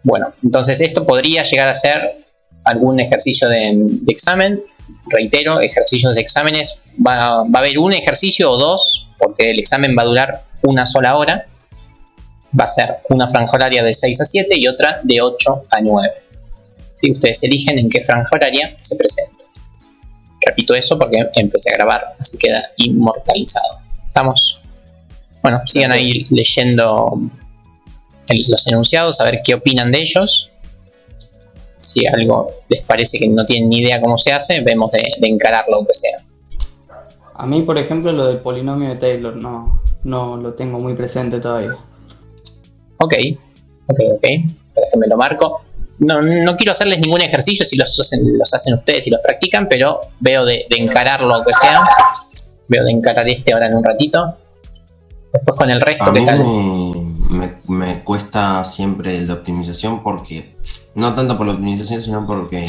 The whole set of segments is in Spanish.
Bueno, entonces esto podría llegar a ser algún ejercicio de examen. Reitero, ejercicios de exámenes, va a haber un ejercicio o dos, porque el examen va a durar una sola hora. Va a ser una franja horaria de 6 a 7 y otra de 8 a 9. ¿Sí? Ustedes eligen en qué franja horaria se presenta. Repito eso porque empecé a grabar, así queda inmortalizado. ¿Estamos? Bueno, sigan ahí leyendo los enunciados, a ver qué opinan de ellos. Si algo les parece que no tienen ni idea cómo se hace, vemos de encararlo aunque sea. A mí, por ejemplo, lo del polinomio de Taylor no lo tengo muy presente todavía. Ok. Este me lo marco. No quiero hacerles ningún ejercicio si los hacen ustedes y los practican, pero veo de encararlo aunque sea. Veo de encarar este ahora en un ratito. Después con el resto, ¿qué tal? Me cuesta siempre el de optimización porque, no tanto por la optimización, sino porque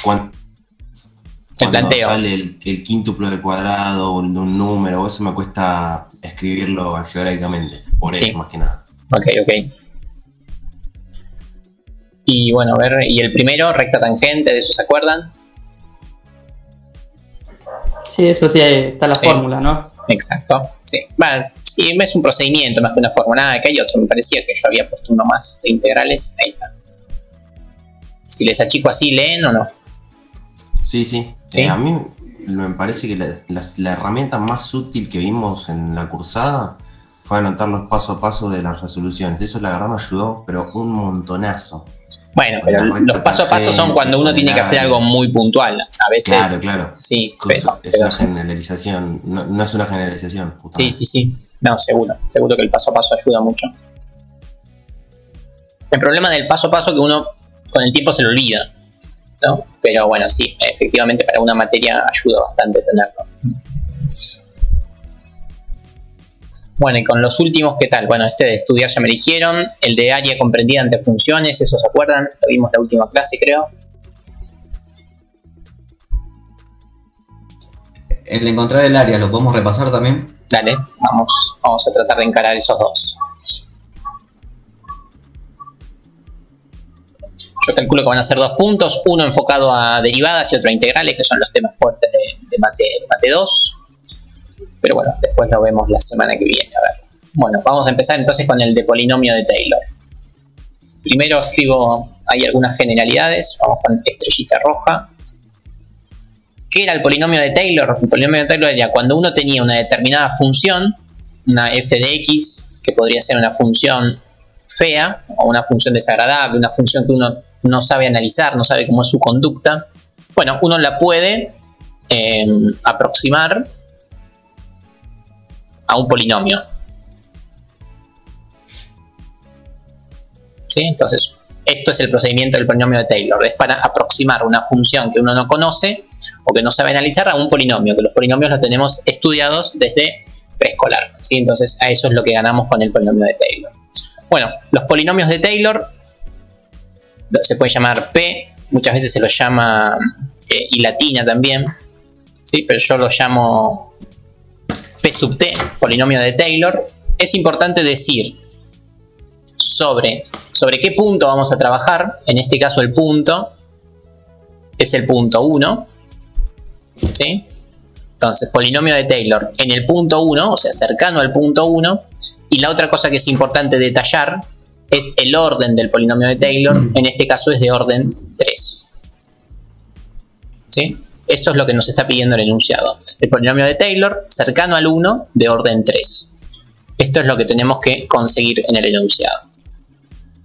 cuando sale el quíntuplo del cuadrado, de un número, eso me cuesta escribirlo algebraicamente, por eso más que nada. Ok. Y bueno, a ver, y el primero, recta tangente, ¿de eso se acuerdan? Sí, eso sí, está la fórmula, ¿no? Exacto, sí. Bueno, sí, es un procedimiento más que una fórmula. Nada, que hay otro, me parecía que yo había puesto uno más de integrales. Ahí está. Si les achico así, ¿leen o no? Sí. A mí me parece que la herramienta más útil que vimos en la cursada fue anotar los paso a paso de las resoluciones. Eso la verdad me ayudó, pero un montonazo. Bueno, pero los paso a paso son cuando uno tiene que hacer algo muy puntual. A veces. Claro. Sí, es una generalización. No es una generalización. Justamente. Sí. No, seguro que el paso a paso ayuda mucho. El problema del paso a paso es que uno con el tiempo se lo olvida, ¿no? Pero bueno, sí, efectivamente para una materia ayuda bastante tenerlo. Bueno, y con los últimos, ¿qué tal? Bueno, este de estudiar ya me dijeron. El de área comprendida ante funciones, ¿eso se acuerdan? Lo vimos en la última clase, creo. El de encontrar el área, ¿lo podemos repasar también? Dale, vamos a tratar de encarar esos dos. Yo calculo que van a ser 2 puntos, uno enfocado a derivadas y otro a integrales, que son los temas fuertes de mate 2. Pero bueno, después lo vemos la semana que viene, a ver. Bueno, vamos a empezar entonces con el de polinomio de Taylor. Primero escribo, hay algunas generalidades, vamos con estrellita roja. ¿Qué era el polinomio de Taylor? El polinomio de Taylor era cuando uno tenía una determinada función, una f de x, que podría ser una función fea, o una función desagradable, una función que uno no sabe analizar, no sabe cómo es su conducta. Bueno, uno la puede aproximar a un polinomio. ¿Sí? Entonces, esto es el procedimiento del polinomio de Taylor. Es para aproximar una función que uno no conoce o que no sabe analizar a un polinomio, que los polinomios los tenemos estudiados desde preescolar. ¿Sí? Entonces, a eso es lo que ganamos con el polinomio de Taylor. Bueno, los polinomios de Taylor se puede llamar P, muchas veces se los llama y latina también, ¿sí? Pero yo lo llamo P sub T, polinomio de Taylor. Es importante decir sobre qué punto vamos a trabajar. En este caso el punto es el punto 1, ¿sí? Entonces, polinomio de Taylor en el punto 1, o sea, cercano al punto 1. Y la otra cosa que es importante detallar es el orden del polinomio de Taylor. En este caso es de orden 3. ¿Sí? Esto es lo que nos está pidiendo el enunciado. El polinomio de Taylor cercano al 1 de orden 3. Esto es lo que tenemos que conseguir en el enunciado.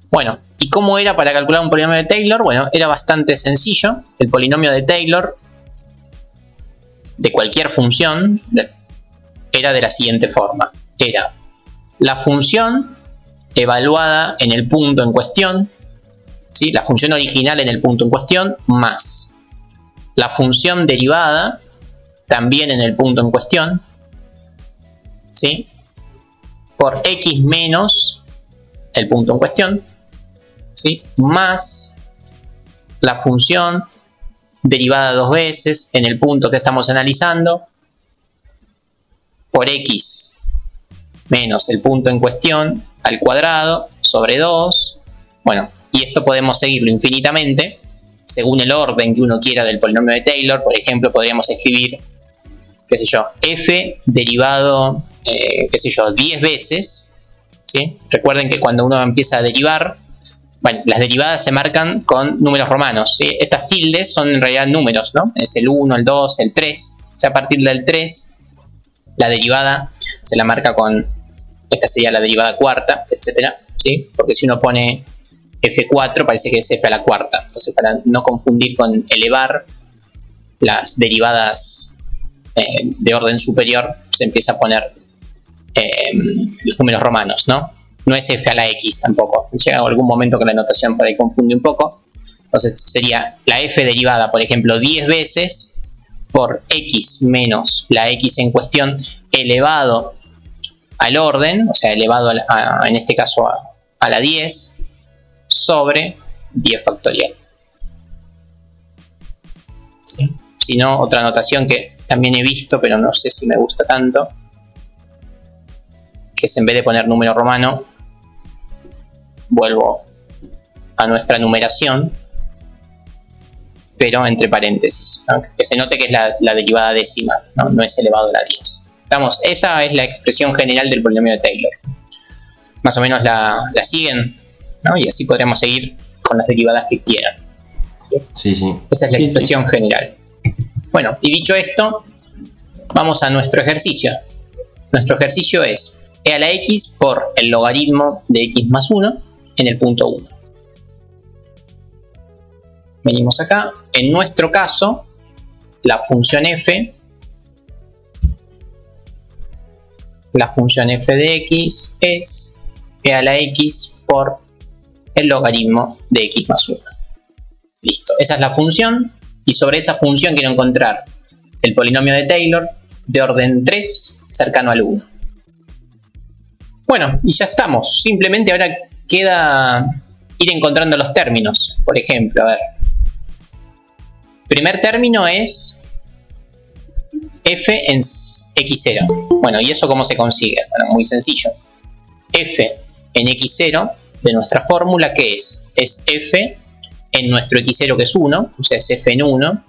Bueno, ¿y cómo era para calcular un polinomio de Taylor? Bueno, era bastante sencillo. El polinomio de Taylor de cualquier función era de la siguiente forma. Era la función evaluada en el punto en cuestión, ¿sí? La función original en el punto en cuestión, más la función derivada también en el punto en cuestión, ¿sí? Por x menos el punto en cuestión, ¿sí? Más la función derivada 2 veces en el punto que estamos analizando por x menos el punto en cuestión al cuadrado sobre 2. Bueno, Y esto podemos seguirlo infinitamente según el orden que uno quiera del polinomio de Taylor. Por ejemplo, podríamos escribir, qué sé yo, f derivado, qué sé yo, 10 veces, ¿sí? Recuerden que cuando uno empieza a derivar, bueno, las derivadas se marcan con números romanos, ¿sí? Estas tildes son en realidad números, ¿no? Es el 1, el 2, el 3. Ya a partir del 3, la derivada se la marca con, esta sería la derivada cuarta, etcétera, ¿sí? Porque si uno pone f4 parece que es f a la cuarta. Entonces, para no confundir con elevar, las derivadas de orden superior se empieza a poner los números romanos, ¿no? No es f a la x tampoco. Llega algún momento que la notación por ahí confunde un poco. Entonces sería la f derivada, por ejemplo, 10 veces por x menos la x en cuestión elevado al orden, o sea, elevado en este caso a la 10, sobre 10 factorial. ¿Sí? Si no, otra notación que también he visto, pero no sé si me gusta tanto, que es en vez de poner número romano, vuelvo a nuestra numeración, pero entre paréntesis, ¿no? Que se note que es la derivada décima, no es elevado a la 10. Estamos, esa es la expresión general del polinomio de Taylor. Más o menos la siguen, ¿no? Y así podremos seguir con las derivadas que quieran. Sí, sí. Esa es la expresión general. Bueno, y dicho esto, vamos a nuestro ejercicio. Nuestro ejercicio es e a la x por el logaritmo de x más 1 en el punto 1. Venimos acá. En nuestro caso, la función f de x es e a la x por el logaritmo de x más 1. Listo. Esa es la función. Y sobre esa función quiero encontrar el polinomio de Taylor de orden 3 cercano al 1. Bueno, y ya estamos. Simplemente ahora queda ir encontrando los términos. Por ejemplo, a ver. Primer término es f en x0. Bueno, ¿y eso cómo se consigue? Bueno, muy sencillo. F en x0 de nuestra fórmula, ¿qué es? Es f en nuestro x0, que es 1, o sea, es f en 1.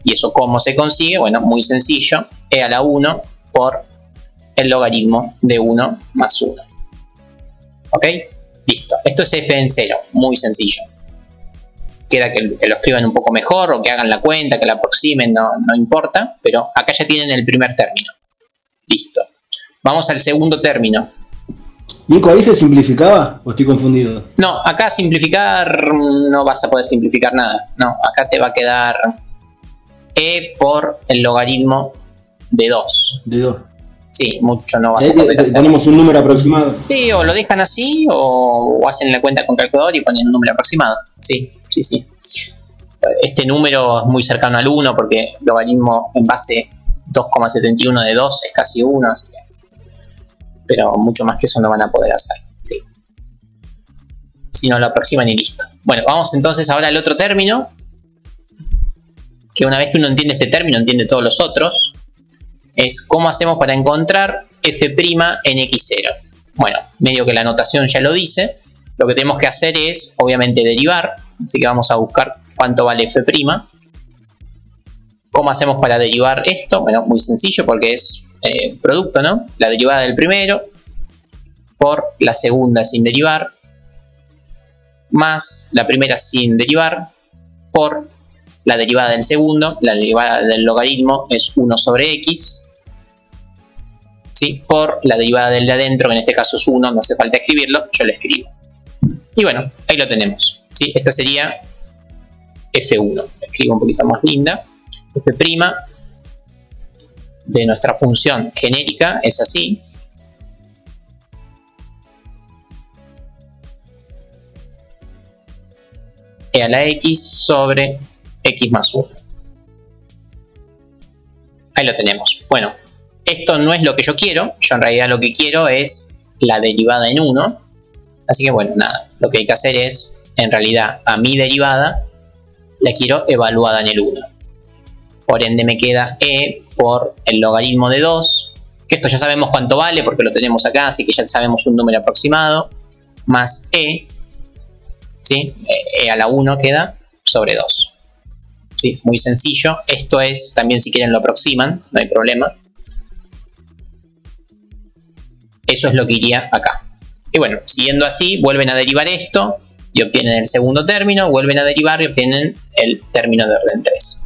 ¿Y eso cómo se consigue? Bueno, muy sencillo. E a la 1 por el logaritmo de 1 más 1. ¿Ok? Listo. Esto es f en 0. Muy sencillo. Queda que lo escriban un poco mejor o que hagan la cuenta, que la aproximen, no importa. Pero acá ya tienen el primer término. Listo. Vamos al segundo término. Nico, ¿ahí se simplificaba o estoy confundido? No, acá simplificar no vas a poder simplificar nada. No, acá te va a quedar e por el logaritmo de 2. De 2. Sí, mucho no vas a poder hacer. Ponemos un número aproximado. Sí, o lo dejan así o hacen la cuenta con calculador y ponen un número aproximado. Sí. Este número es muy cercano al 1 porque el logaritmo en base 2,71 de 2 es casi 1. Así que, pero mucho más que eso no van a poder hacer. Sí. Si no lo aproximan y listo. Bueno, vamos entonces ahora al otro término. Que una vez que uno entiende este término, entiende todos los otros. Es cómo hacemos para encontrar f' en x0. Bueno, medio que la notación ya lo dice. Lo que tenemos que hacer es, obviamente, derivar. Así que vamos a buscar cuánto vale f'. ¿Cómo hacemos para derivar esto? Bueno, muy sencillo porque es producto, ¿no? La derivada del primero por la segunda sin derivar más la primera sin derivar por la derivada del segundo. La derivada del logaritmo es 1 sobre x, ¿sí? Por la derivada del de adentro, que en este caso es 1, no hace falta escribirlo, yo lo escribo. Y bueno, ahí lo tenemos, ¿sí? Esta sería f1. Escribo un poquito más linda. F' de nuestra función genérica es así. E a la x sobre x más 1. Ahí lo tenemos. Bueno, esto no es lo que yo quiero. Yo en realidad lo que quiero es la derivada en 1. Así que bueno, nada. Lo que hay que hacer es, en realidad, a mi derivada la quiero evaluada en el 1. Por ende me queda e por el logaritmo de 2. Que esto ya sabemos cuánto vale porque lo tenemos acá. Así que ya sabemos un número aproximado. Más e ¿sí? E a la 1 queda sobre 2. ¿Sí? Muy sencillo. Esto es, también si quieren lo aproximan, no hay problema. Eso es lo que iría acá. Y bueno, siguiendo así, vuelven a derivar esto y obtienen el segundo término, vuelven a derivar y obtienen el término de orden 3.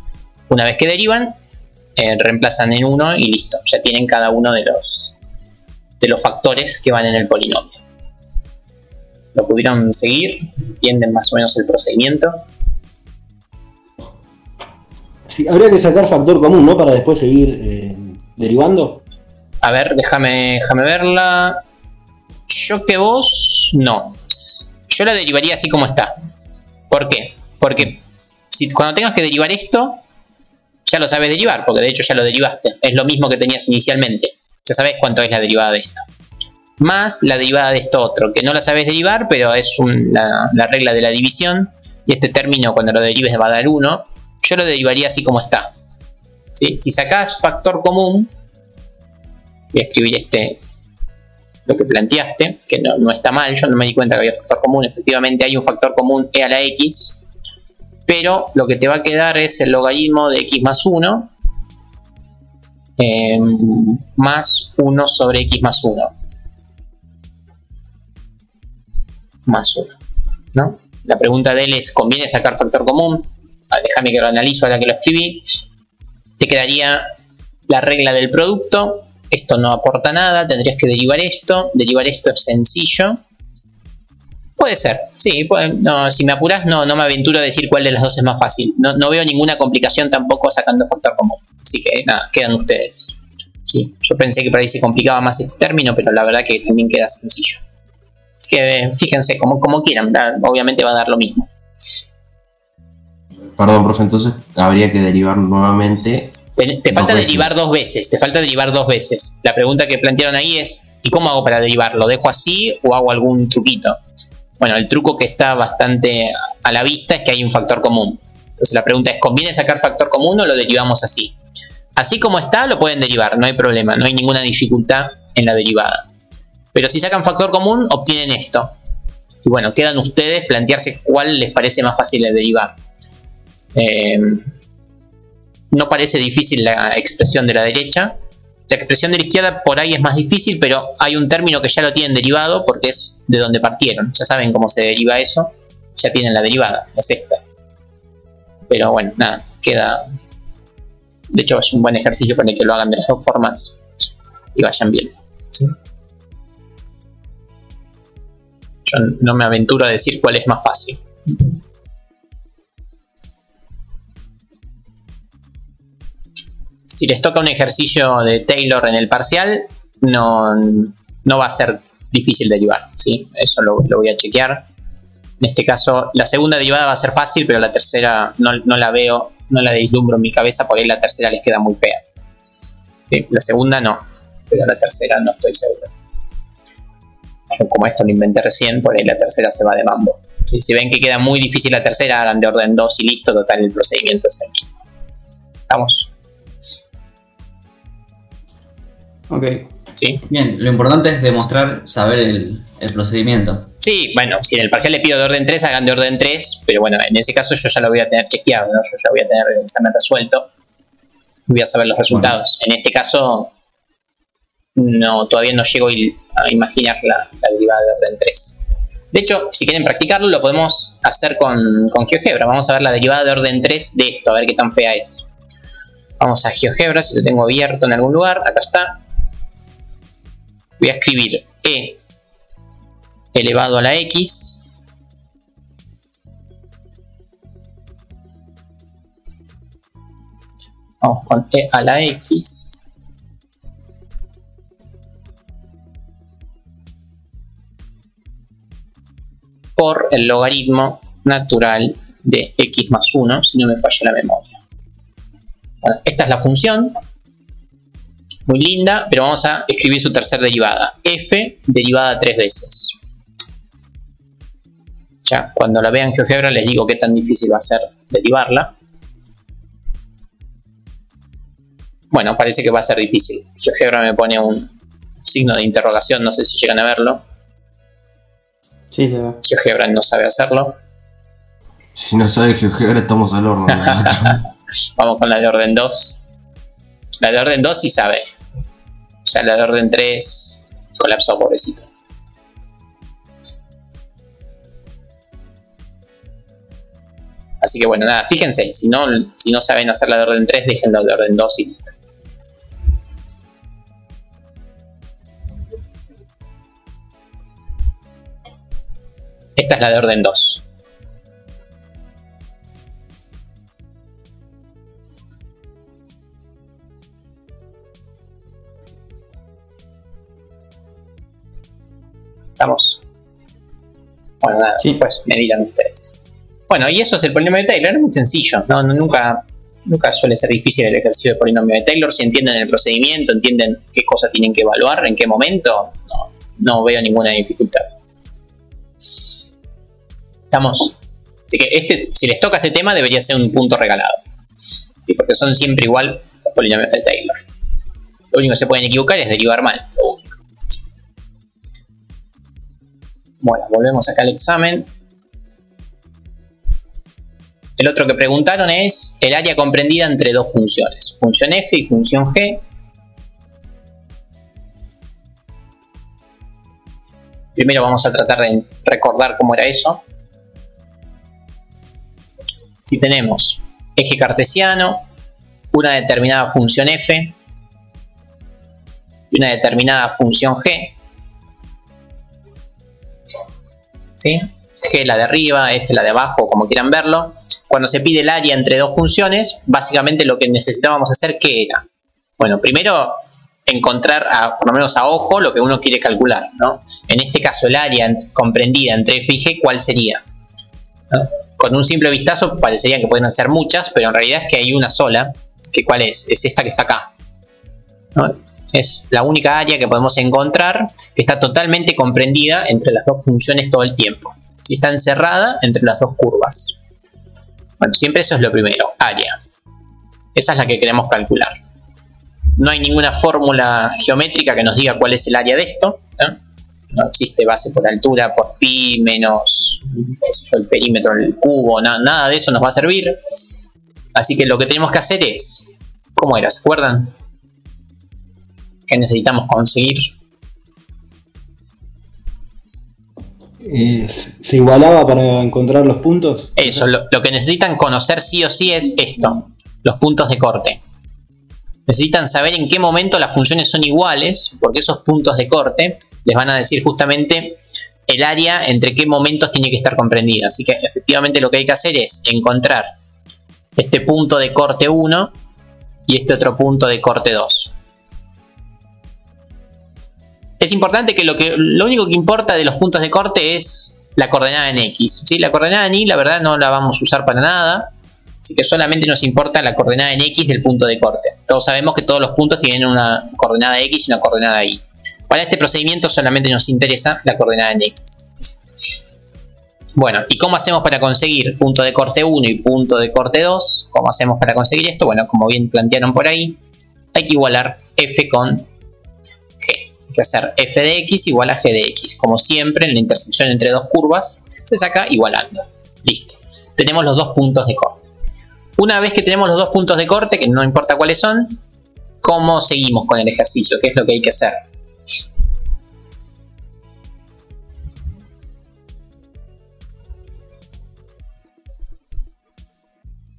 Una vez que derivan, reemplazan en 1 y listo. Ya tienen cada uno de los factores que van en el polinomio. ¿Lo pudieron seguir? ¿Entienden más o menos el procedimiento? Sí, habría que sacar factor común, ¿no? Para después seguir derivando. A ver, déjame verla. Yo que vos, no. Yo la derivaría así como está. ¿Por qué? Porque cuando tengas que derivar esto, ya lo sabes derivar, porque de hecho ya lo derivaste. Es lo mismo que tenías inicialmente. Ya sabes cuánto es la derivada de esto. Más la derivada de esto otro, que no la sabes derivar, pero es la regla de la división. Y este término cuando lo derives va a dar 1. Yo lo derivaría así como está. ¿Sí? Si sacás factor común, voy a escribir lo que planteaste, que no está mal, yo no me di cuenta que había factor común, efectivamente hay un factor común e a la x, pero lo que te va a quedar es el logaritmo de x más 1 más 1 sobre x más 1 más 1, ¿no? La pregunta de él es, ¿conviene sacar factor común? Déjame que lo analizo a la que lo escribí. Te quedaría la regla del producto. Esto no aporta nada, tendrías que derivar esto. Derivar esto es sencillo. Puede ser, sí, no, si me apuras no me aventuro a decir cuál de las dos es más fácil. No veo ninguna complicación tampoco sacando factor común. Así que nada, quedan ustedes. Sí, yo pensé que por ahí se complicaba más este término, pero la verdad que también queda sencillo. Así que fíjense, como quieran, obviamente va a dar lo mismo. Perdón, profe, entonces habría que derivar nuevamente. Te falta derivar dos veces, te falta derivar dos veces. La pregunta que plantearon ahí es, ¿y cómo hago para derivar? ¿Lo dejo así o hago algún truquito? Bueno, el truco que está bastante a la vista es que hay un factor común. Entonces la pregunta es, ¿conviene sacar factor común o lo derivamos así? Así como está, lo pueden derivar, no hay problema, no hay ninguna dificultad en la derivada. Pero si sacan factor común, obtienen esto. Y bueno, quedan ustedes plantearse cuál les parece más fácil de derivar. No parece difícil la expresión de la derecha. La expresión de la izquierda por ahí es más difícil, pero hay un término que ya lo tienen derivado porque es de donde partieron. Ya saben cómo se deriva eso. Ya tienen la derivada, es esta. Pero bueno, nada, queda... De hecho es un buen ejercicio para que lo hagan de las dos formas y vayan bien, ¿sí? Yo no me aventuro a decir cuál es más fácil. Si les toca un ejercicio de Taylor en el parcial, no va a ser difícil derivar, ¿sí? Eso lo voy a chequear. En este caso, la segunda derivada va a ser fácil, pero la tercera no la veo, no la vislumbro en mi cabeza, por ahí la tercera les queda muy fea. ¿Sí? La segunda no, pero la tercera no estoy seguro. Como esto lo inventé recién, por ahí la tercera se va de mambo. ¿Sí? Si ven que queda muy difícil la tercera, hagan de orden 2 y listo, total el procedimiento es el mismo. Vamos. Ok. ¿Sí? Bien, lo importante es demostrar, saber el procedimiento. Sí, bueno, si en el parcial le pido de orden 3, hagan de orden 3, pero bueno, en ese caso yo ya lo voy a tener chequeado, ¿no? Yo ya voy a tener el examen resuelto, voy a saber los resultados. Bueno. En este caso, todavía no llego a imaginar la derivada de orden 3. De hecho, si quieren practicarlo, lo podemos hacer con GeoGebra. Vamos a ver la derivada de orden 3 de esto, a ver qué tan fea es. Vamos a GeoGebra, si lo tengo abierto en algún lugar, acá está. Voy a escribir e elevado a la x vamos con e a la x por el logaritmo natural de x más 1, si no me falla la memoria. Bueno, esta es la función, muy linda, pero vamos a escribir su tercera derivada, f derivada 3 veces. Ya, cuando la vean en GeoGebra les digo qué tan difícil va a ser derivarla. Bueno, parece que va a ser difícil. GeoGebra me pone un signo de interrogación, no sé si llegan a verlo. Sí, se ve. GeoGebra no sabe hacerlo. Si no sabes GeoGebra estamos al horno. Vamos con la de orden 2. La de orden 2 sí sabes. Ya la de orden 3 colapsó, pobrecito. Así que bueno, nada, fíjense, si no saben hacer la de orden 3, déjenlo de orden 2 y listo. Esta es la de orden 2. ¿Estamos? Bueno, nada, sí. Pues me dirán ustedes. Bueno, y eso es el polinomio de Taylor, es muy sencillo, nunca suele ser difícil el ejercicio del polinomio de Taylor. Si entienden el procedimiento, entienden qué cosa tienen que evaluar, en qué momento, no veo ninguna dificultad. ¿Estamos? Así que si les toca este tema debería ser un punto regalado. ¿Sí? Porque son siempre igual los polinomios de Taylor. Lo único que se pueden equivocar es derivar mal, lo único. Bueno, volvemos acá al examen. El otro que preguntaron es el área comprendida entre dos funciones, función f y función g. Primero vamos a tratar de recordar cómo era eso. Si tenemos eje cartesiano, una determinada función f y una determinada función g, ¿sí? G la de arriba, F la de abajo, como quieran verlo. Cuando se pide el área entre dos funciones, básicamente lo que necesitábamos hacer, ¿qué era? Bueno, primero encontrar, por lo menos a ojo, lo que uno quiere calcular, ¿no? En este caso, el área comprendida entre F y G, ¿cuál sería? ¿No? Con un simple vistazo parecería que pueden ser muchas, pero en realidad es que hay una sola, que ¿cuál es? Es esta que está acá, ¿no? Es la única área que podemos encontrar que está totalmente comprendida entre las dos funciones todo el tiempo. Y está encerrada entre las dos curvas. Bueno, siempre eso es lo primero, área. Esa es la que queremos calcular. No hay ninguna fórmula geométrica que nos diga cuál es el área de esto, ¿no? No existe base por altura, por pi, menos el perímetro del cubo, nada de eso nos va a servir. Así que lo que tenemos que hacer es, ¿cómo era? ¿Se acuerdan? ¿Qué necesitamos conseguir? ¿Se igualaba para encontrar los puntos? Eso, lo que necesitan conocer sí o sí es esto, los puntos de corte. Necesitan saber en qué momento las funciones son iguales, porque esos puntos de corte les van a decir justamente el área entre qué momentos tiene que estar comprendida. Así que efectivamente lo que hay que hacer es encontrar este punto de corte 1 y este otro punto de corte 2. Es importante que lo único que importa de los puntos de corte es la coordenada en X, ¿sí? La coordenada en Y la verdad no la vamos a usar para nada, así que solamente nos importa la coordenada en X del punto de corte. Todos sabemos que todos los puntos tienen una coordenada X y una coordenada Y. Para este procedimiento solamente nos interesa la coordenada en X. Bueno, ¿y cómo hacemos para conseguir punto de corte 1 y punto de corte 2? ¿Cómo hacemos para conseguir esto? Bueno, como bien plantearon por ahí, hay que igualar f con g. Hay que hacer f de x igual a g de x. Como siempre, en la intersección entre dos curvas, se saca igualando. Listo. Tenemos los dos puntos de corte. Una vez que tenemos los dos puntos de corte, que no importa cuáles son, ¿cómo seguimos con el ejercicio? ¿Qué es lo que hay que hacer?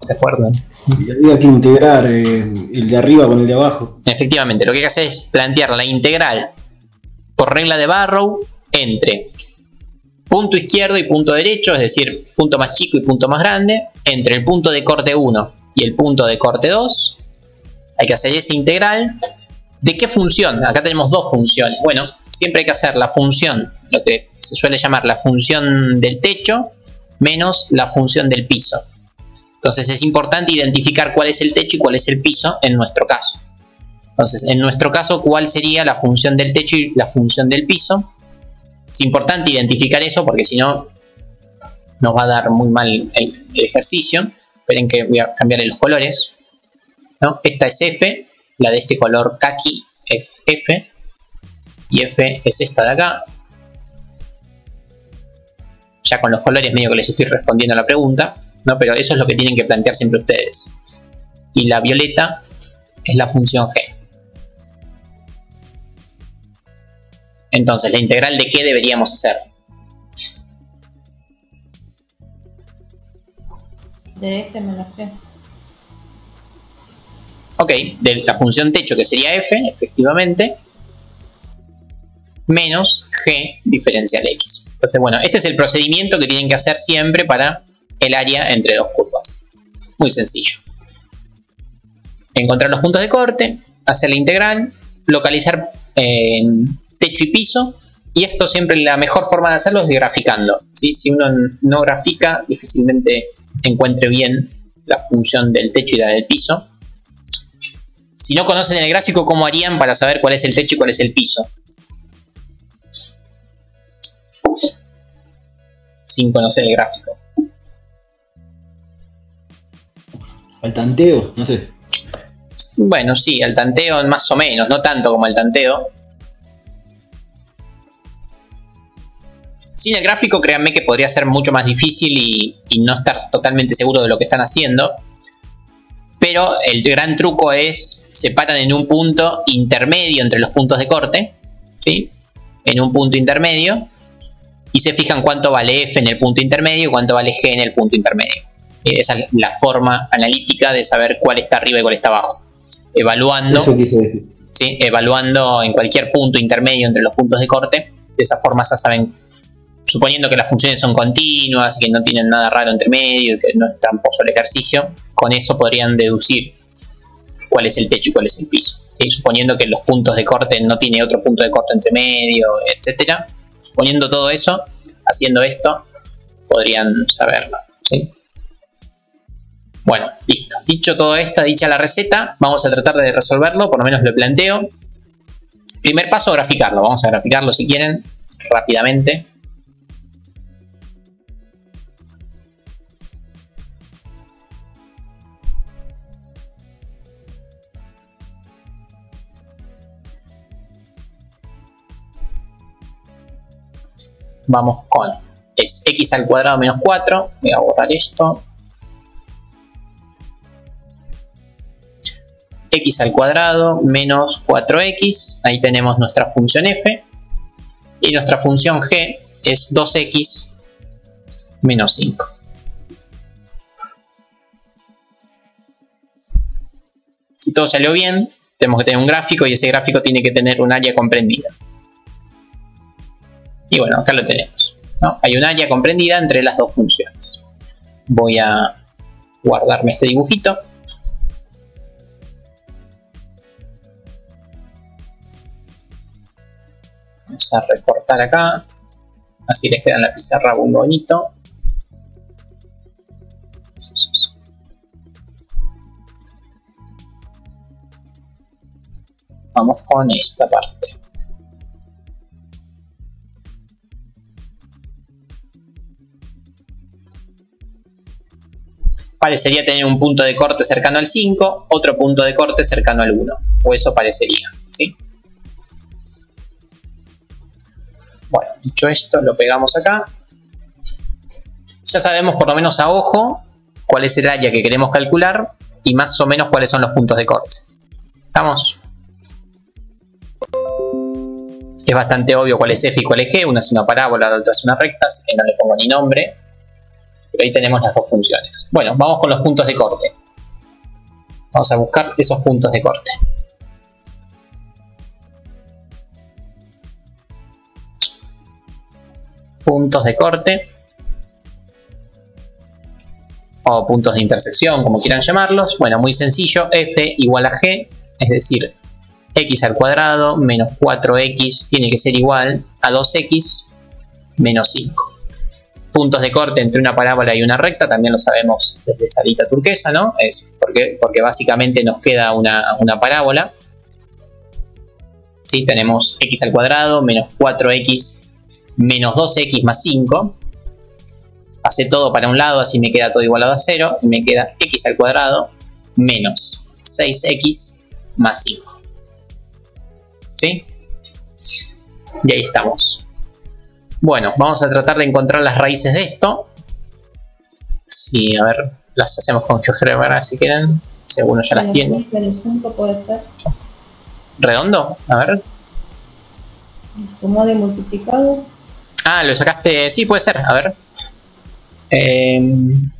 ¿Se acuerdan? Había que integrar el de arriba con el de abajo. Efectivamente, lo que hay que hacer es plantear la integral por regla de Barrow entre punto izquierdo y punto derecho, es decir, punto más chico y punto más grande, entre el punto de corte 1 y el punto de corte 2. Hay que hacer esa integral. ¿De qué función? Acá tenemos dos funciones. Bueno, siempre hay que hacer la función, lo que se suele llamar la función del techo, menos la función del piso. Entonces es importante identificar cuál es el techo y cuál es el piso en nuestro caso. Entonces, en nuestro caso, ¿cuál sería la función del techo y la función del piso? Es importante identificar eso porque si no, nos va a dar muy mal el ejercicio. Esperen que voy a cambiar los colores, ¿no? Esta es F, la de este color kaki es F, y F es esta de acá. Ya con los colores medio que les estoy respondiendo a la pregunta. ¿no? Pero eso es lo que tienen que plantear siempre ustedes. Y la violeta es la función g. Entonces, ¿la integral de qué deberíamos hacer? De este menos g. Ok, de la función techo, que sería f, efectivamente, menos g diferencial x. Entonces, bueno, este es el procedimiento que tienen que hacer siempre para el área entre dos curvas. Muy sencillo. Encontrar los puntos de corte, hacer la integral, localizar techo y piso, y esto siempre la mejor forma de hacerlo es graficando, ¿sí? Si uno no grafica, difícilmente encuentre bien la función del techo y la del piso. Si no conocen el gráfico, ¿cómo harían para saber cuál es el techo y cuál es el piso? Sin conocer el gráfico. Al tanteo, no sé. Bueno, sí, al tanteo más o menos, no tanto como el tanteo. Sin el gráfico, créanme que podría ser mucho más difícil y no estar totalmente seguro de lo que están haciendo. Pero el gran truco es, se paran en un punto intermedio entre los puntos de corte, ¿sí? En un punto intermedio, y se fijan cuánto vale f en el punto intermedio y cuánto vale g en el punto intermedio, ¿sí? Esa es la forma analítica de saber cuál está arriba y cuál está abajo. Evaluando, eso quise decir. ¿sí? Evaluando en cualquier punto intermedio entre los puntos de corte, de esa forma ya saben, suponiendo que las funciones son continuas y que no tienen nada raro entre medio y que no es tramposo el ejercicio, con eso podrían deducir cuál es el techo y cuál es el piso, ¿sí? Suponiendo que los puntos de corte no tiene otro punto de corte entre medio, etcétera. Suponiendo todo eso, haciendo esto, podrían saberlo, ¿sí? Bueno, listo. Dicho todo esto, dicha la receta, vamos a tratar de resolverlo, por lo menos lo planteo. Primer paso, graficarlo. Vamos a graficarlo si quieren, rápidamente. Vamos con, es x al cuadrado menos 4, voy a borrar esto. X al cuadrado menos 4x, ahí tenemos nuestra función f. Y nuestra función g es 2x menos 5. Si todo salió bien, tenemos que tener un gráfico y ese gráfico tiene que tener un área comprendida. Y bueno, acá lo tenemos, ¿no? Hay un área comprendida entre las dos funciones. Voy a guardarme este dibujito. Vamos a recortar acá. Así les queda en la pizarra muy bonito. Vamos con esta parte. Parecería tener un punto de corte cercano al 5, otro punto de corte cercano al 1, o eso parecería, ¿sí? Bueno, dicho esto, lo pegamos acá. Ya sabemos por lo menos a ojo cuál es el área que queremos calcular y más o menos cuáles son los puntos de corte. ¿Estamos? Es bastante obvio cuál es f y cuál es g, una es una parábola, la otra es una recta, así que no le pongo ni nombre. Pero ahí tenemos las dos funciones. Bueno, vamos con los puntos de corte. Vamos a buscar esos puntos de corte. Puntos de corte. O puntos de intersección, como quieran llamarlos. Bueno, muy sencillo. F igual a G. Es decir, x al cuadrado menos 4x tiene que ser igual a 2x menos 5. Puntos de corte entre una parábola y una recta, también lo sabemos desde salita turquesa, ¿no? Es porque básicamente nos queda una parábola. ¿Sí? Tenemos x al cuadrado menos 4x menos 2x más 5. Pasé todo para un lado, así me queda todo igualado a 0. Y me queda x al cuadrado menos 6x más 5. ¿Sí? Y ahí estamos. Bueno, vamos a tratar de encontrar las raíces de esto. Si, a ver, las hacemos con GeoGebra si quieren. Si alguno ya las tiene. Menos 5 puede ser. ¿Redondo? A ver. Sumado y multiplicado. Ah, lo sacaste. Sí, puede ser. A ver. 1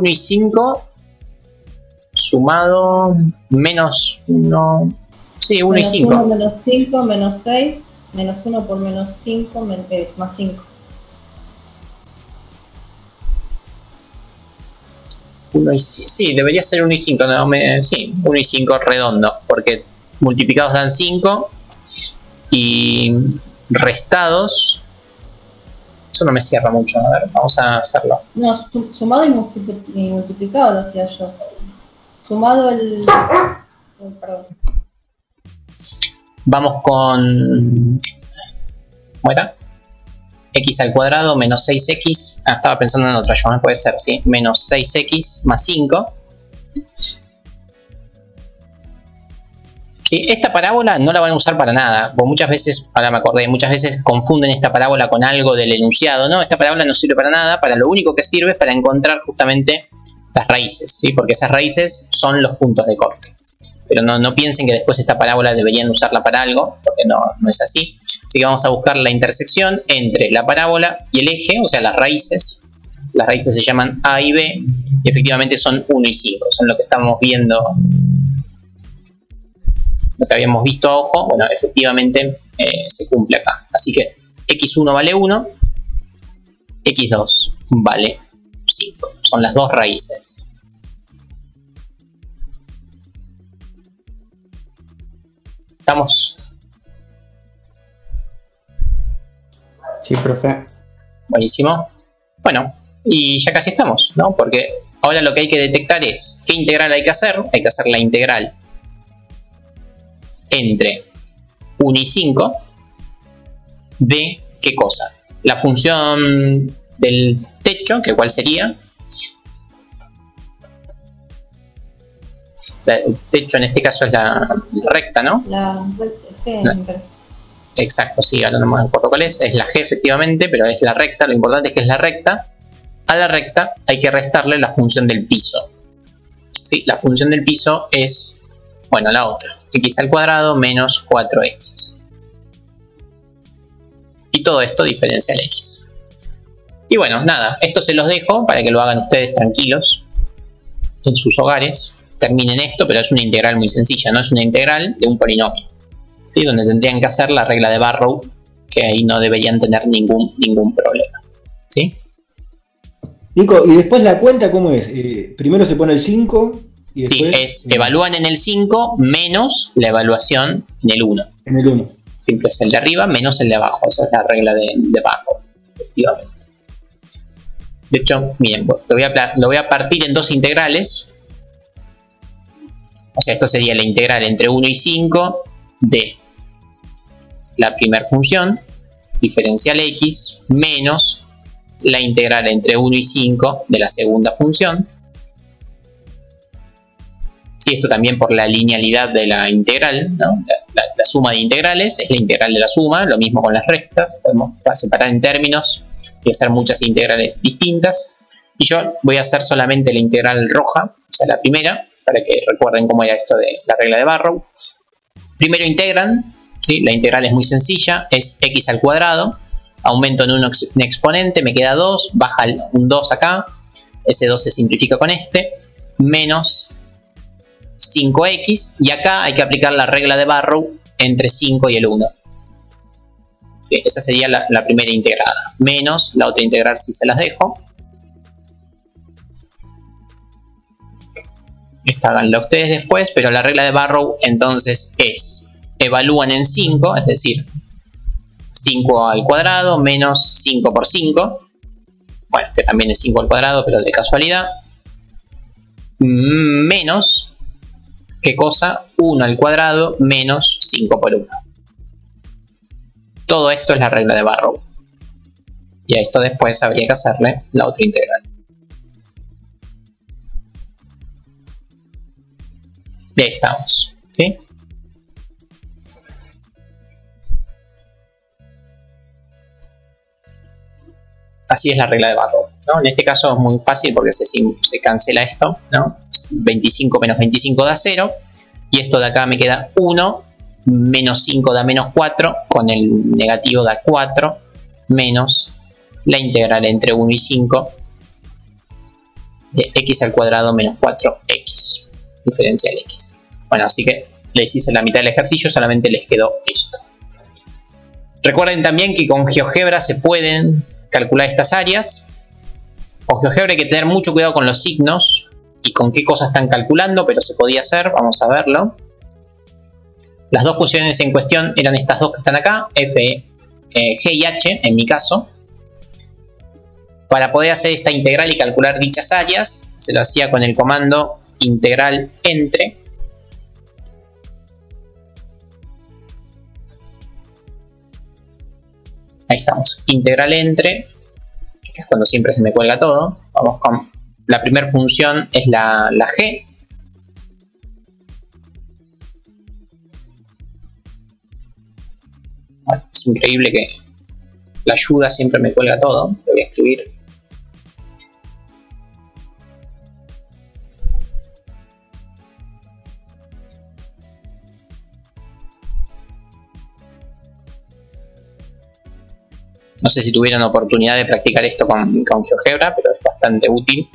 y 5 sumado menos 1. Sí, 1 y 5. 1 menos 5 menos 6. Menos 1 por menos 5 es más 5. 1 y 5. Sí, debería ser 1 y 5. No, sí, 1 y 5 redondo. Porque multiplicados dan 5. Y restados. Eso no me cierra mucho. A ver, vamos a hacerlo. No, sumado y multiplicado lo hacía yo. Sumado perdón. Vamos con... ¿Cómo era? X al cuadrado menos 6x. Ah, estaba pensando en otra yo, me puede ser, ¿sí? Menos 6x más 5. ¿Sí? Esta parábola no la van a usar para nada, porque muchas veces, ahora me acordé, muchas veces confunden esta parábola con algo del enunciado, ¿no? Esta parábola no sirve para nada, para lo único que sirve es para encontrar justamente las raíces, ¿sí? Porque esas raíces son los puntos de corte. Pero no piensen que después esta parábola deberían usarla para algo, porque no es así. Así que vamos a buscar la intersección entre la parábola y el eje, o sea, las raíces. Las raíces se llaman A y B, y efectivamente son 1 y 5, son lo que estamos viendo. Lo que habíamos visto a ojo, bueno, efectivamente se cumple acá. Así que x1 vale 1, x2 vale 5. Son las dos raíces. ¿Estamos? Sí, profe. Buenísimo. Bueno, y ya casi estamos, ¿no? Porque ahora lo que hay que detectar es qué integral hay que hacer. Hay que hacer la integral entre 1 y 5 de ¿qué cosa? La función del techo, que cuál sería. El techo en este caso es la recta, ¿no? La recta. Exacto, sí, ahora no me acuerdo cuál es. Es la G efectivamente, pero es la recta. Lo importante es que es la recta. A la recta hay que restarle la función del piso. Sí, la función del piso es, bueno, la otra. X al cuadrado menos 4x. Y todo esto diferencial x. Y bueno, nada, esto se los dejo para que lo hagan ustedes tranquilos en sus hogares. Terminen esto, pero es una integral muy sencilla, no es una integral de un polinomio, ¿sí? Donde tendrían que hacer la regla de Barrow, que ahí no deberían tener ningún problema, ¿sí? Nico, ¿y después la cuenta cómo es? Primero se pone el 5 y después... Sí, evalúan en el 5 menos la evaluación en el 1. En el 1. Simple, es el de arriba menos el de abajo, esa es la regla de Barrow, efectivamente. De hecho, miren, lo voy a partir en dos integrales. O sea, esto sería la integral entre 1 y 5 de la primera función, diferencial x, menos la integral entre 1 y 5 de la segunda función. Y esto también por la linealidad de la integral, ¿no? La suma de integrales es la integral de la suma, lo mismo con las rectas. Podemos separar en términos y hacer muchas integrales distintas. Y yo voy a hacer solamente la integral roja, o sea, la primera, para que recuerden cómo era esto de la regla de Barrow. Primero integran, ¿sí? La integral es muy sencilla, es x al cuadrado, aumento en un exponente, me queda 2, baja un 2 acá, ese 2 se simplifica con este, menos 5x, y acá hay que aplicar la regla de Barrow entre 5 y el 1. ¿Sí? Esa sería la primera integrada, menos la otra integral si se las dejo. Esta háganla ustedes después, pero la regla de Barrow entonces es, evalúan en 5, es decir, 5 al cuadrado menos 5 por 5. Bueno, este también es 5 al cuadrado, pero de casualidad. Menos, ¿qué cosa? 1 al cuadrado menos 5 por 1. Todo esto es la regla de Barrow. Y a esto después habría que hacerle la otra integral. Y ahí estamos, ¿sí? Así es la regla de Barrow. ¿no? En este caso es muy fácil porque se cancela esto, ¿no? 25 menos 25 da 0. Y esto de acá me queda 1. Menos 5 da menos 4. Con el negativo da 4. Menos la integral entre 1 y 5 de x al cuadrado menos 4x. Diferencial x. Bueno, así que les hice la mitad del ejercicio. Solamente les quedó esto. Recuerden también que con GeoGebra se pueden calcular estas áreas. Con GeoGebra hay que tener mucho cuidado con los signos y con qué cosas están calculando, pero se podía hacer, vamos a verlo. Las dos funciones en cuestión eran estas dos que están acá, g y h en mi caso. Para poder hacer esta integral y calcular dichas áreas, se lo hacía con el comando integral entre. Ahí estamos, integral entre, que es cuando siempre se me cuelga todo. Vamos con la primera función, es la g. Bueno, es increíble que la ayuda siempre me cuelga todo. Lo voy a escribir. No sé si tuvieron oportunidad de practicar esto con GeoGebra, pero es bastante útil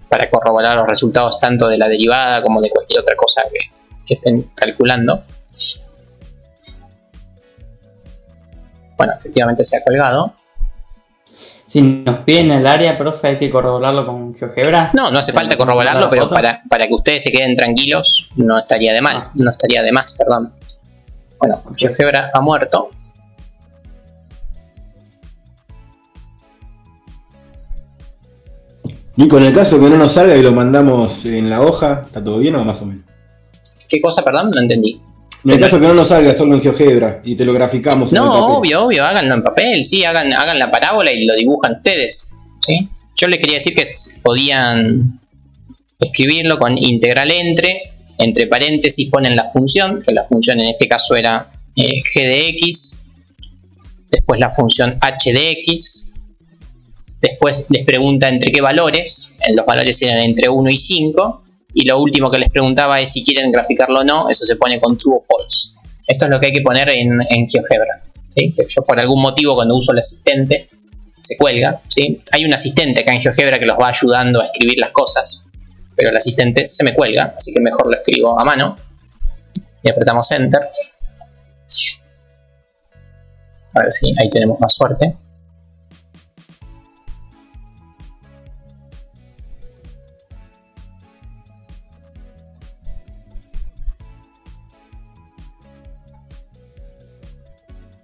para corroborar los resultados tanto de la derivada como de cualquier otra cosa que estén calculando. Bueno, efectivamente se ha colgado. Si nos piden el área, profe, hay que corroborarlo con GeoGebra. No hace falta corroborarlo, pero para que ustedes se queden tranquilos no estaría de mal, no estaría de más, perdón. Bueno, GeoGebra ha muerto. Nico, en el caso que no nos salga y lo mandamos en la hoja, ¿está todo bien o más o menos? ¿Qué cosa, perdón? No entendí. En el caso que no nos salga solo en GeoGebra y te lo graficamos. No, obvio, háganlo en papel, sí, hagan la parábola y lo dibujan ustedes, ¿sí? Yo les quería decir que podían escribirlo con integral entre paréntesis ponen la función, que la función en este caso era g de x, después la función h de x, después les pregunta entre qué valores, los valores eran entre 1 y 5, y lo último que les preguntaba es si quieren graficarlo o no, eso se pone con true o false. Esto es lo que hay que poner en GeoGebra, ¿sí? Que yo por algún motivo cuando uso el asistente se cuelga, ¿sí? Hay un asistente acá en GeoGebra que los va ayudando a escribir las cosas, pero el asistente se me cuelga, así que mejor lo escribo a mano y apretamos enter. A ver si ahí tenemos más suerte.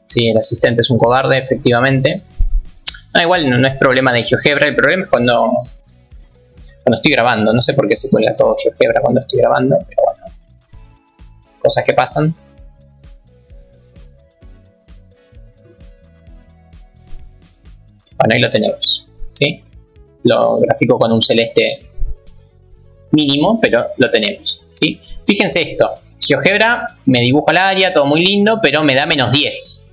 Sí, el asistente es un cobarde, efectivamente. No, igual no es problema de GeoGebra, el problema es cuando estoy grabando. No sé por qué se cuelga todo GeoGebra cuando estoy grabando, pero bueno, cosas que pasan. Bueno, ahí lo tenemos, ¿sí? Lo grafico con un celeste mínimo, pero lo tenemos, ¿sí? Fíjense esto, GeoGebra me dibuja el área, todo muy lindo, pero me da menos 10.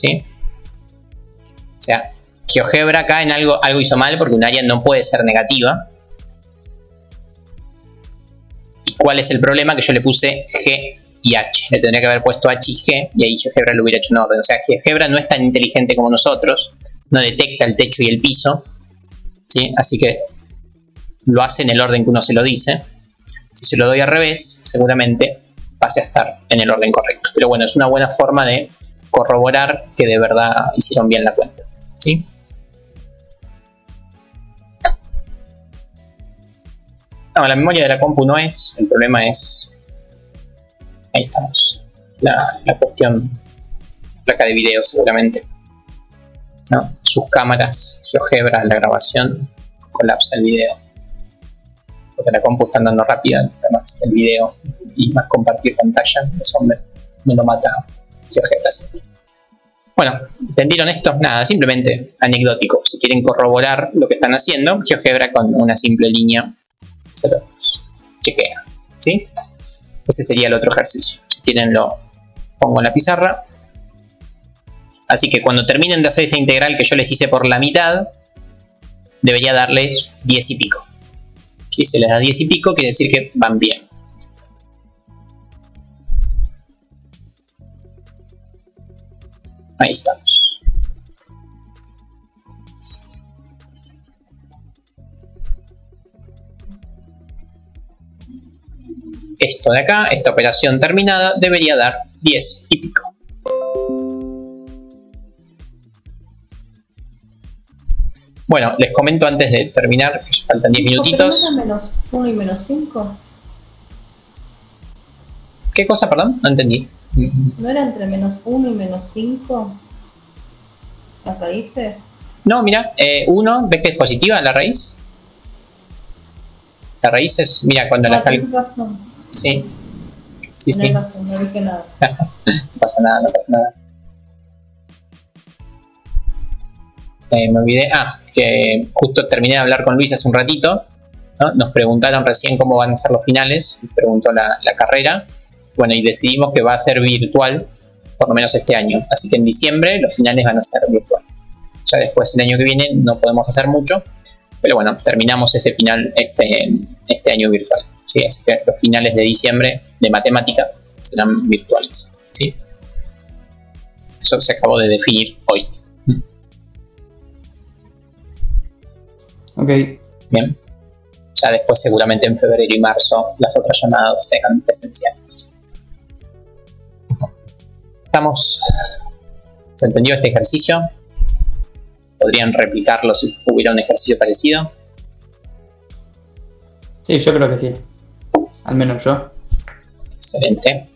¿Sí? O sea, GeoGebra acá en algo hizo mal porque un área no puede ser negativa. ¿Y cuál es el problema? Que yo le puse G y H. Le tendría que haber puesto H y G y ahí GeoGebra lo hubiera hecho en orden. O sea, GeoGebra no es tan inteligente como nosotros. No detecta el techo y el piso, ¿sí? Así que lo hace en el orden que uno se lo dice. Si se lo doy al revés, seguramente pase a estar en el orden correcto. Pero bueno, es una buena forma de corroborar que de verdad hicieron bien la cuenta, ¿sí? No, la memoria de la compu no es, el problema es, ahí estamos, la cuestión, placa de video seguramente, ¿no? Sus cámaras, GeoGebra, la grabación, colapsa el video, porque la compu está andando rápida, además el video y más compartir pantalla, eso me lo mata GeoGebra siempre. Bueno, ¿entendieron esto? Nada, simplemente anecdótico. Si quieren corroborar lo que están haciendo, GeoGebra con una simple línea se los chequea, ¿sí? Ese sería el otro ejercicio. Si quieren lo pongo en la pizarra. Así que cuando terminen de hacer esa integral que yo les hice por la mitad, debería darles 10 y pico. Si se les da 10 y pico, quiere decir que van bien. Ahí estamos. Esto de acá, esta operación terminada, debería dar 10 y pico. Bueno, les comento antes de terminar, que faltan 10 minutitos. ¿No era menos 1 y menos 5? ¿Qué cosa, perdón? No entendí. ¿No era entre menos 1 y menos 5 las raíces? No, mira, 1, ¿ves que es positiva la raíz? La raíz es, mira, cuando la tienes razón. Sí. Sí, Tienes sí. razón, no dije nada. No pasa nada, no pasa nada. Me olvidé. Que justo terminé de hablar con Luis hace un ratito, ¿no? Nos preguntaron recién cómo van a ser los finales. Preguntó la carrera. Bueno, y decidimos que va a ser virtual, por lo menos este año. Así que en diciembre los finales van a ser virtuales. Ya después, el año que viene, no podemos hacer mucho. Pero bueno, terminamos este año virtual. ¿Sí? Así que los finales de diciembre de matemática serán virtuales. ¿Sí? Eso se acabó de definir hoy. Ok. Bien. Ya después, seguramente en febrero y marzo, las otras llamadas serán presenciales. ¿Estamos? ¿Se entendió este ejercicio? ¿Podrían replicarlo si hubiera un ejercicio parecido? Sí, yo creo que sí. Al menos yo. Excelente.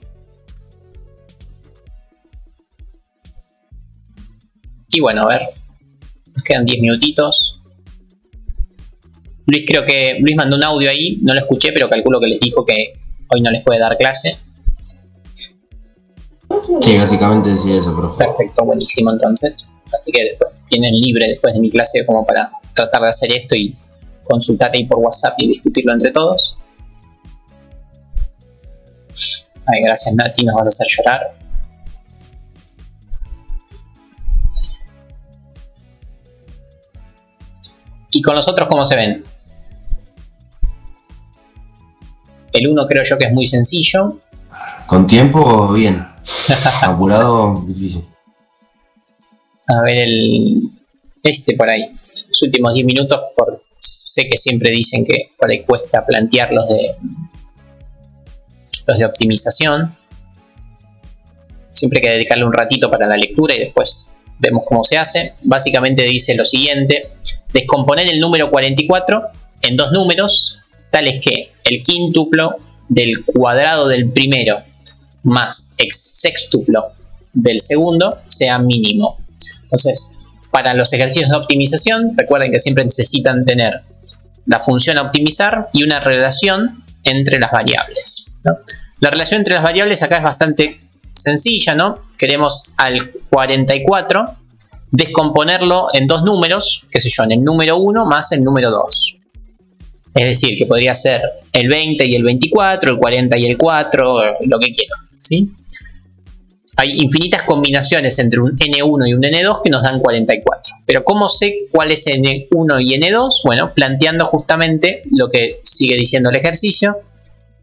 Y bueno, a ver. Nos quedan 10 minutitos. Luis mandó un audio ahí, no lo escuché, pero calculo que les dijo que hoy no les puede dar clase. Sí, básicamente decía eso, profe. Perfecto, buenísimo entonces. Así que después tienen libre después de mi clase como para tratar de hacer esto y consultar ahí por WhatsApp y discutirlo entre todos. Ay, gracias Nati, nos vas a hacer llorar. ¿Y con los otros cómo se ven? El 1 creo yo que es muy sencillo. ¿Con tiempo? Bien. Apurado, difícil. A ver este por ahí. Los últimos 10 minutos, sé que siempre dicen que por ahí cuesta plantear los de optimización. Siempre hay que dedicarle un ratito para la lectura y después vemos cómo se hace. Básicamente dice lo siguiente: descomponer el número 44 en dos números, tales que el quíntuplo del cuadrado del primero más el sextuplo del segundo sea mínimo. Entonces, para los ejercicios de optimización, recuerden que siempre necesitan tener la función a optimizar y una relación entre las variables, ¿no? La relación entre las variables acá es bastante sencilla, ¿no? Queremos al 44 descomponerlo en dos números, qué sé yo, en el número 1 más el número 2. Es decir, que podría ser el 20 y el 24, el 40 y el 4, lo que quieran, ¿sí? Hay infinitas combinaciones entre un N1 y un N2 que nos dan 44. Pero ¿cómo sé cuál es N1 y N2? Bueno, planteando justamente lo que sigue diciendo el ejercicio,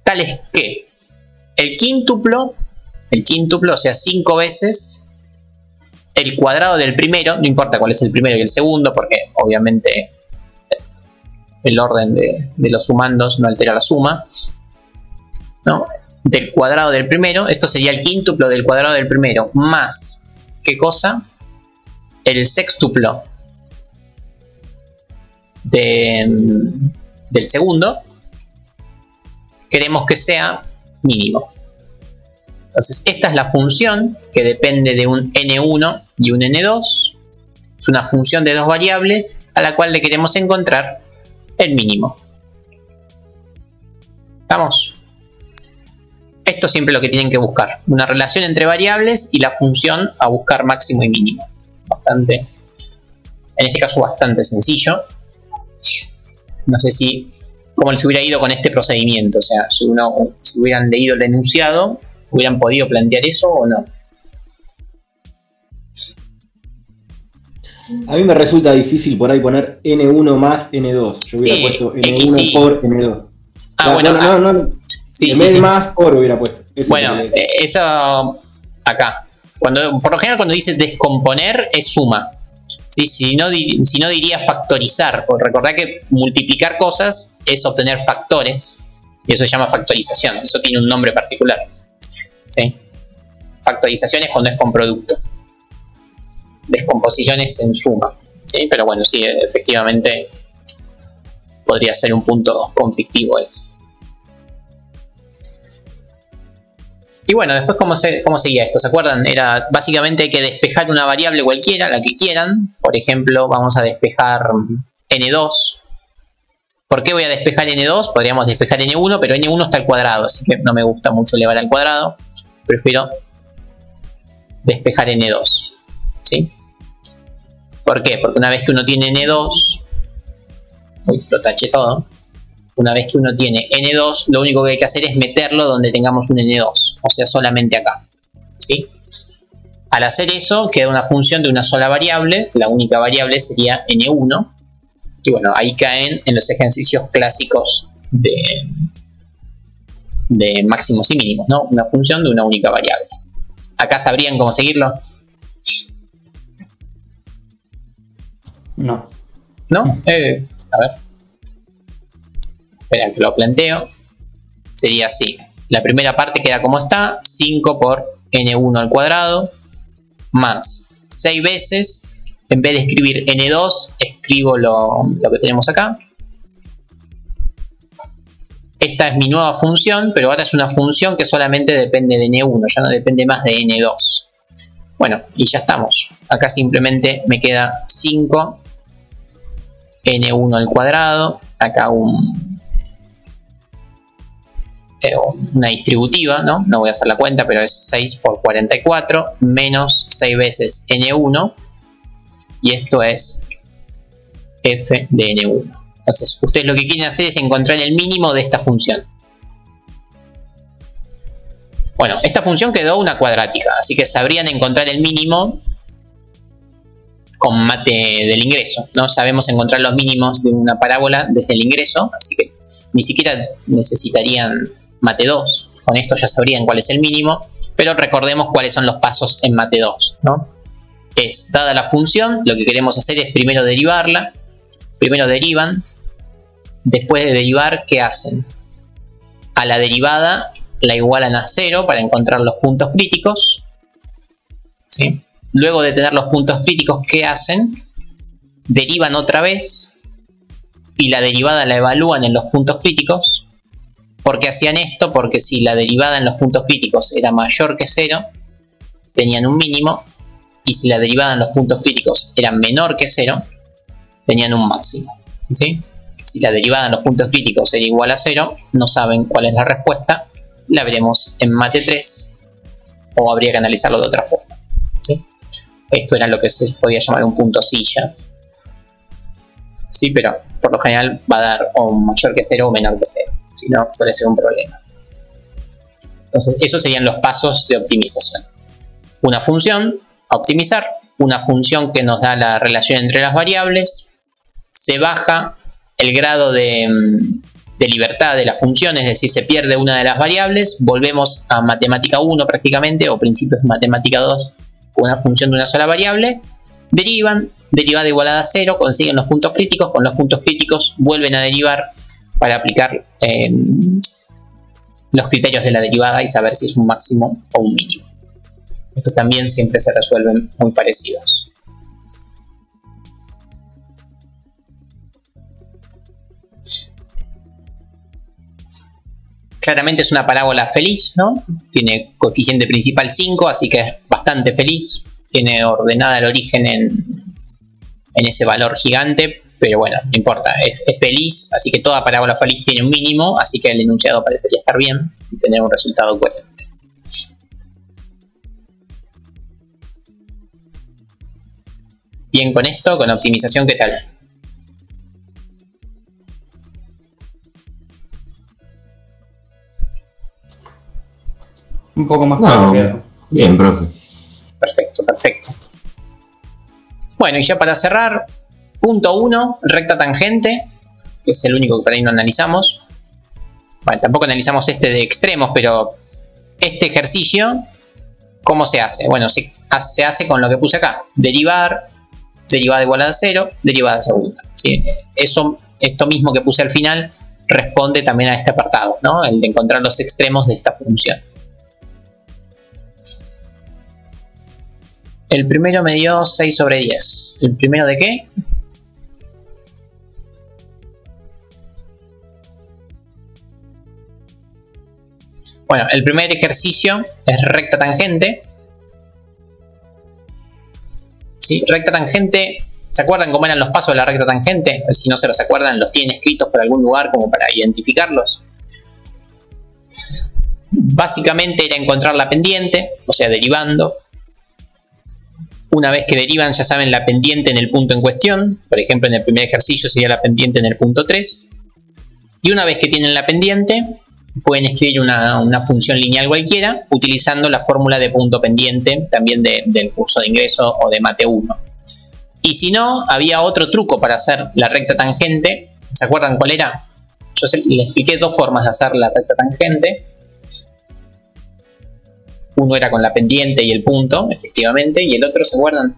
tal es que el quíntuplo, o sea, 5 veces el cuadrado del primero, no importa cuál es el primero y el segundo, porque obviamente el orden de los sumandos no altera la suma, ¿no? Del cuadrado del primero, esto sería el quíntuplo del cuadrado del primero, más, ¿qué cosa? El sextuplo del segundo, queremos que sea mínimo. Entonces, esta es la función que depende de un N1 y un N2. Es una función de dos variables a la cual le queremos encontrar el mínimo. ¿Vamos? Esto es siempre lo que tienen que buscar. Una relación entre variables y la función a buscar máximo y mínimo. Bastante, en este caso bastante sencillo. No sé cómo les hubiera ido con este procedimiento. O sea, si hubieran leído el enunciado, ¿hubieran podido plantear eso o no? A mí me resulta difícil por ahí poner N1 más N2. Yo hubiera puesto N1 por N2. No. Sí, en vez de más por hubiera puesto. Bueno, eso acá. Por lo general cuando dice descomponer es suma. ¿Sí? Si no diría factorizar. Porque recordad que multiplicar cosas es obtener factores. Y eso se llama factorización. Eso tiene un nombre particular. ¿Sí? Factorización es cuando es con producto. Descomposición es en suma. ¿Sí? Pero bueno, sí, efectivamente podría ser un punto conflictivo ese. Y bueno, después ¿cómo seguía esto? ¿Se acuerdan? Era básicamente hay que despejar una variable cualquiera, la que quieran. Por ejemplo, vamos a despejar N2. ¿Por qué voy a despejar N2? Podríamos despejar N1, pero N1 está al cuadrado, así que no me gusta mucho elevar al cuadrado. Prefiero despejar N2. ¿Sí? ¿Por qué? Porque una vez que uno tiene N2... Uy, lo taché todo. Una vez que uno tiene N2, lo único que hay que hacer es meterlo donde tengamos un N2. O sea, solamente acá. ¿Sí? Al hacer eso, queda una función de una sola variable. La única variable sería N1. Y bueno, ahí caen en los ejercicios clásicos de máximos y mínimos, ¿no? Una función de una única variable. ¿Acá sabrían cómo seguirlo? No. ¿No? A ver. Espera que lo planteo. Sería así. La primera parte queda como está. 5 por N1 al cuadrado. Más 6 veces. En vez de escribir N2, escribo lo que tenemos acá. Esta es mi nueva función, pero ahora es una función que solamente depende de N1. Ya no depende más de N2. Bueno, y ya estamos. Acá simplemente me queda 5 N1 al cuadrado. Acá una distributiva, ¿no? No voy a hacer la cuenta, pero es 6 por 44 menos 6 veces N1. Y esto es f de N1. Entonces, ustedes lo que quieren hacer es encontrar el mínimo de esta función. Bueno, esta función quedó una cuadrática, así que sabrían encontrar el mínimo con mate del ingreso, ¿no? Sabemos encontrar los mínimos de una parábola desde el ingreso, así que ni siquiera necesitarían mate 2. Con esto ya sabrían cuál es el mínimo, pero recordemos cuáles son los pasos en mate 2, ¿no? Es, dada la función, lo que queremos hacer es primero derivarla. Primero derivan. Después de derivar, ¿qué hacen? A la derivada la igualan a 0 para encontrar los puntos críticos. ¿Sí? Luego de tener los puntos críticos, ¿qué hacen? Derivan otra vez. Y la derivada la evalúan en los puntos críticos. ¿Por qué hacían esto? Porque si la derivada en los puntos críticos era mayor que 0, tenían un mínimo. Y si la derivada en los puntos críticos era menor que 0, tenían un máximo. ¿Sí? Si la derivada en los puntos críticos era igual a 0, no saben cuál es la respuesta. La veremos en mate 3. O habría que analizarlo de otra forma. ¿Sí? Esto era lo que se podía llamar un punto silla. Sí, pero por lo general va a dar o mayor que 0 o menor que 0. Si no, suele ser un problema. Entonces, esos serían los pasos de optimización. Una función a optimizar, una función que nos da la relación entre las variables, se baja el grado de libertad de la función, es decir, se pierde una de las variables, volvemos a matemática 1 prácticamente, o principios de matemática 2, con una función de una sola variable, derivan, derivada igualada a 0, consiguen los puntos críticos, con los puntos críticos vuelven a derivar para aplicar los criterios de la derivada y saber si es un máximo o un mínimo. Estos también siempre se resuelven muy parecidos. Claramente es una parábola feliz, ¿no? Tiene coeficiente principal 5, así que es bastante feliz. Tiene ordenada el origen en ese valor gigante, pero bueno, no importa, es feliz, así que toda parábola feliz tiene un mínimo, así que el enunciado parecería estar bien y tener un resultado coherente. Bien con esto, con optimización, ¿qué tal? Un poco más claro. Bien, profe. Perfecto, perfecto. Bueno, y ya para cerrar, punto 1, recta tangente, que es el único que por ahí no analizamos. Bueno, tampoco analizamos este de extremos, pero este ejercicio, ¿cómo se hace? Bueno, se hace con lo que puse acá. Derivar, derivada igual a 0, derivada segunda. ¿Sí? Esto mismo que puse al final responde también a este apartado, ¿no? El de encontrar los extremos de esta función. El primero me dio 6 sobre 10. ¿El primero de qué? Bueno, el primer ejercicio es recta tangente. ¿Sí? Recta tangente, ¿se acuerdan cómo eran los pasos de la recta tangente? Si no se los acuerdan, los tienen escritos por algún lugar como para identificarlos. Básicamente era encontrar la pendiente, o sea, derivando. Una vez que derivan, ya saben la pendiente en el punto en cuestión. Por ejemplo, en el primer ejercicio sería la pendiente en el punto 3. Y una vez que tienen la pendiente, pueden escribir una función lineal cualquiera utilizando la fórmula de punto pendiente también del curso de ingreso o de Mate 1. Y si no, había otro truco para hacer la recta tangente. ¿Se acuerdan cuál era? Yo les expliqué dos formas de hacer la recta tangente. Uno era con la pendiente y el punto, efectivamente, y el otro, ¿se acuerdan?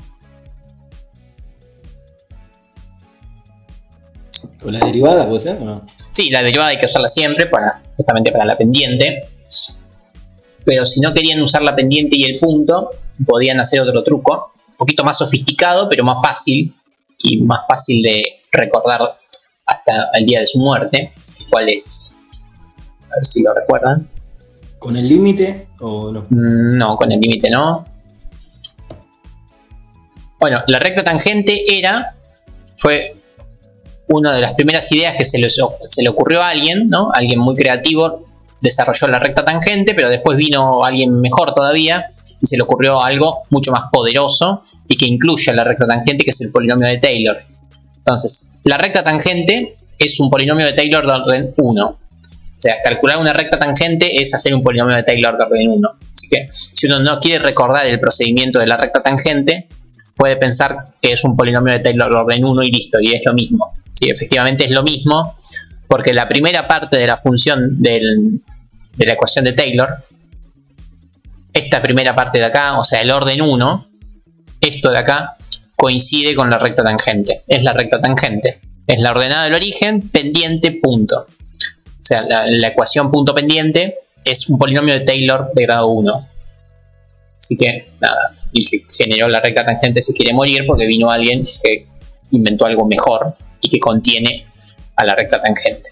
¿Con la derivada puede ser o no? Sí, la derivada hay que usarla siempre, justamente para la pendiente. Pero si no querían usar la pendiente y el punto, podían hacer otro truco, un poquito más sofisticado, pero más fácil, y más fácil de recordar hasta el día de su muerte. ¿Cuál es? A ver si lo recuerdan. ¿Con el límite o no? No, con el límite no. Bueno, la recta tangente fue una de las primeras ideas que se le ocurrió a alguien, ¿no? Alguien muy creativo desarrolló la recta tangente, pero después vino alguien mejor todavía y se le ocurrió algo mucho más poderoso y que incluye la recta tangente, que es el polinomio de Taylor. Entonces, la recta tangente es un polinomio de Taylor de orden 1. O sea, calcular una recta tangente es hacer un polinomio de Taylor de orden 1. Así que, si uno no quiere recordar el procedimiento de la recta tangente, puede pensar que es un polinomio de Taylor de orden 1 y listo, y es lo mismo. Sí, efectivamente es lo mismo, porque la primera parte de la función de la ecuación de Taylor, esta primera parte de acá, o sea, el orden 1, esto de acá, coincide con la recta tangente. Es la recta tangente. Es la ordenada del origen, pendiente, punto. O sea, la ecuación punto pendiente es un polinomio de Taylor de grado 1. Así que, nada, el que generó la recta tangente se quiere morir porque vino alguien que inventó algo mejor y que contiene a la recta tangente.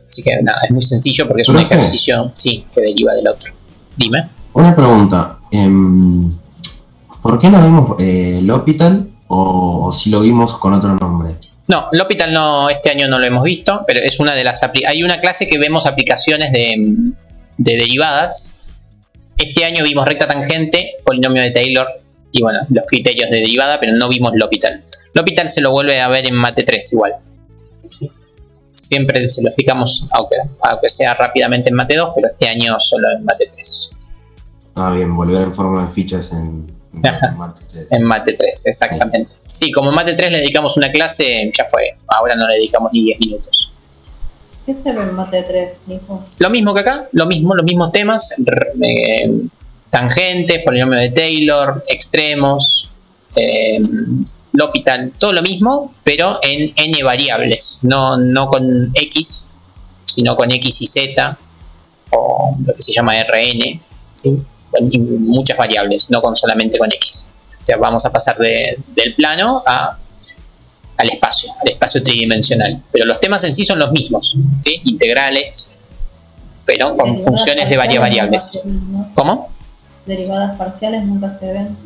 Así que, nada, es muy sencillo porque es un ejercicio, sí, que deriva del otro. Dime. Una pregunta. ¿Por qué no vimos L'Hopital o si lo vimos con otro nombre? No, L'Hopital no, este año no lo hemos visto, pero es una de las hay una clase que vemos aplicaciones de derivadas. Este año vimos recta tangente, polinomio de Taylor y bueno, los criterios de derivada, pero no vimos L'Hopital. L'Hopital se lo vuelve a ver en Mate 3 igual. ¿Sí? Siempre se lo explicamos, aunque sea rápidamente en Mate 2, pero este año solo en Mate 3. Ah, bien, volver en forma de fichas en Mate 3. En Mate 3, exactamente. Sí, como en Mate 3 le dedicamos una clase, ya fue. Ahora no le dedicamos ni 10 minutos. ¿Qué se ve en Mate 3, Nico? Lo mismo que acá, los mismos temas. Tangentes, polinomio de Taylor, extremos, L'Hopital, todo lo mismo, pero en n variables. No con x, sino con x y z, o lo que se llama Rn, ¿sí? Muchas variables, no solamente con x. O sea, vamos a pasar del plano al espacio tridimensional. Pero los temas en sí son los mismos, ¿sí? Integrales, pero con derivadas funciones de varias variables. ¿No? ¿Cómo? Derivadas parciales nunca se ven.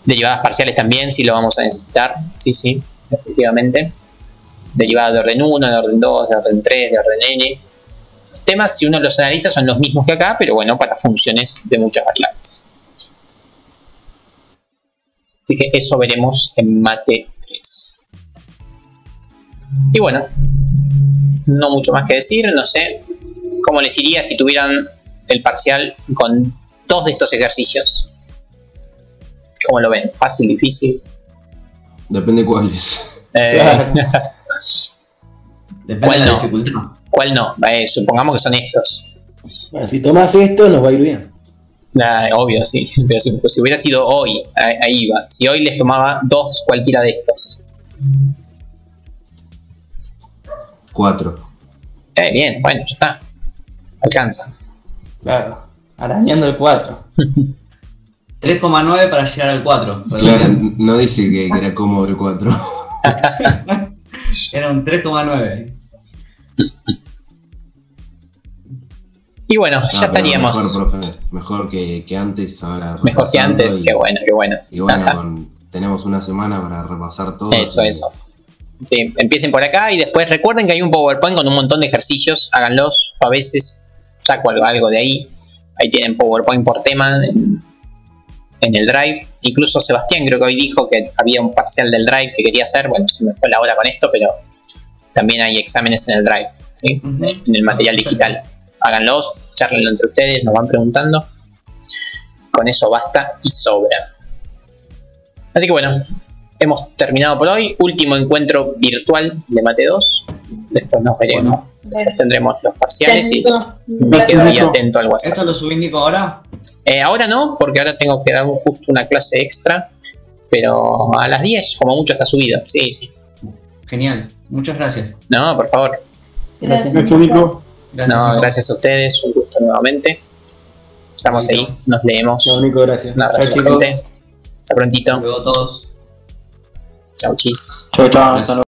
Derivadas parciales también, sí lo vamos a necesitar. Sí, efectivamente. Derivadas de orden 1, de orden 2, de orden 3, de orden n. Los temas, si uno los analiza, son los mismos que acá, pero bueno, para funciones de muchas variables. Así que eso veremos en Mate 3. Y bueno, no mucho más que decir. No sé cómo les iría si tuvieran el parcial con 2 de estos ejercicios. ¿Cómo lo ven? ¿Fácil, difícil? Depende cuáles. Depende de la dificultad. ¿Cuál no? Supongamos que son estos. Bueno, si tomás esto, nos va a ir bien. Obvio, sí. Pero si hubiera sido hoy, ahí va. Si hoy les tomaba 2 cualquiera de estos. 4. Bien, bueno, ya está. Alcanza. Claro, arañando el 4. 3,9 para llegar al 4. Claro, no dije que era cómodo el 4. Era un 3,9. Y bueno, ya estaríamos. Mejor, profe, mejor que antes. Ahora mejor que antes, qué bueno, qué bueno. Y bueno, tenemos una semana para repasar todo. Eso. Sí, empiecen por acá y después recuerden que hay un PowerPoint con un montón de ejercicios. Háganlos. Yo a veces saco algo de ahí. Ahí tienen PowerPoint por tema en el Drive. Incluso Sebastián creo que hoy dijo que había un parcial del Drive que quería hacer. Bueno, se me fue la hora con esto, pero también hay exámenes en el Drive, ¿sí? En el material digital. Háganlos, charlenlo entre ustedes, nos van preguntando. Con eso basta y sobra. Así que bueno, hemos terminado por hoy. Último encuentro virtual de Mate 2. Después nos veremos. Después tendremos los parciales y me quedo ahí atento al WhatsApp. ¿Esto lo subís, Nico, ahora? Ahora no, porque ahora tengo que dar justo una clase extra. Pero a las 10, como mucho, está subido. Sí. Genial, muchas gracias. No, por favor. Gracias, Nico. Gracias, No, Nico. gracias a ustedes. Un gusto nuevamente. Estamos ahí, nos leemos. Chao, Nico, gracias. Un abrazo, Chao, chicos. gente. Hasta prontito. Hasta luego a todos. Chau, chis. Chao, Gracias.